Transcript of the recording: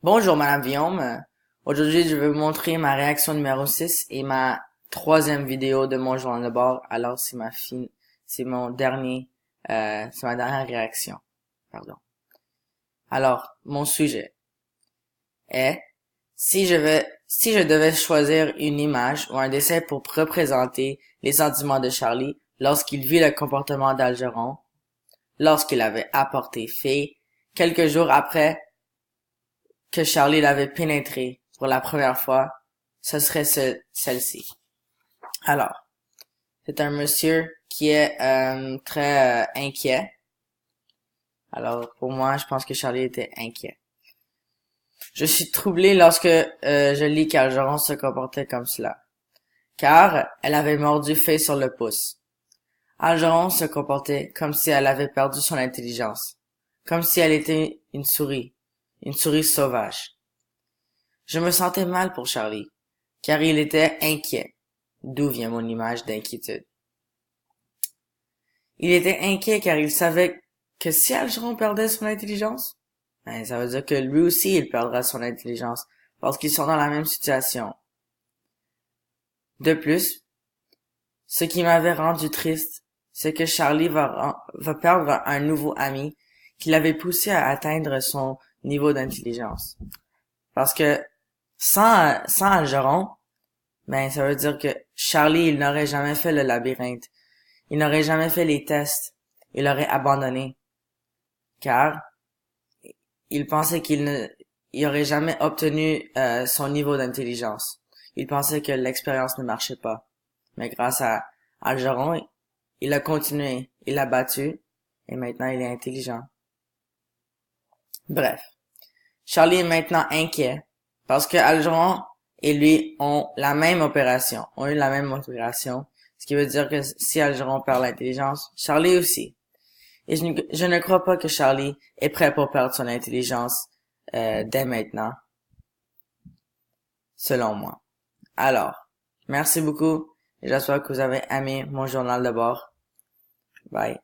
Bonjour Madame Guillaume. Aujourd'hui, je vais vous montrer ma réaction numéro 6 et ma troisième vidéo de mon journal de bord. Alors, c'est mon dernier, c'est ma dernière réaction. Pardon. Alors, mon sujet est, si je devais choisir une image ou un dessin pour représenter les sentiments de Charlie lorsqu'il vit le comportement d'Algeron, lorsqu'il avait apporté Faye, quelques jours après que Charlie l'avait pénétré pour la première fois, ce serait celle-ci. Alors, c'est un monsieur qui est très inquiet. Alors, pour moi, je pense que Charlie était inquiet. Je suis troublé lorsque je lis qu'Algeron se comportait comme cela, car elle avait mordu Faye sur le pouce. Algeron se comportait comme si elle avait perdu son intelligence, comme si elle était une souris sauvage. Je me sentais mal pour Charlie, car il était inquiet. D'où vient mon image d'inquiétude? Il était inquiet car il savait que si Algeron perdait son intelligence, ben, ça veut dire que lui aussi il perdra son intelligence, parce qu'ils sont dans la même situation. De plus, ce qui m'avait rendu triste, c'est que Charlie va perdre un nouveau ami qui l'avait poussé à atteindre son niveau d'intelligence. Parce que sans Algeron, ben, ça veut dire que Charlie, il n'aurait jamais fait le labyrinthe. Il n'aurait jamais fait les tests. Il aurait abandonné. Car, il pensait il aurait jamais obtenu son niveau d'intelligence. Il pensait que l'expérience ne marchait pas. Mais grâce à Algeron, il a continué. Il l'a battu. Et maintenant, il est intelligent. Bref. Charlie est maintenant inquiet. Parce que Algeron et lui ont eu la même opération, ce qui veut dire que si Algeron perd l'intelligence, Charlie aussi. Et je ne crois pas que Charlie est prêt pour perdre son intelligence dès maintenant, selon moi. Alors, merci beaucoup et j'espère que vous avez aimé mon journal de bord. Bye.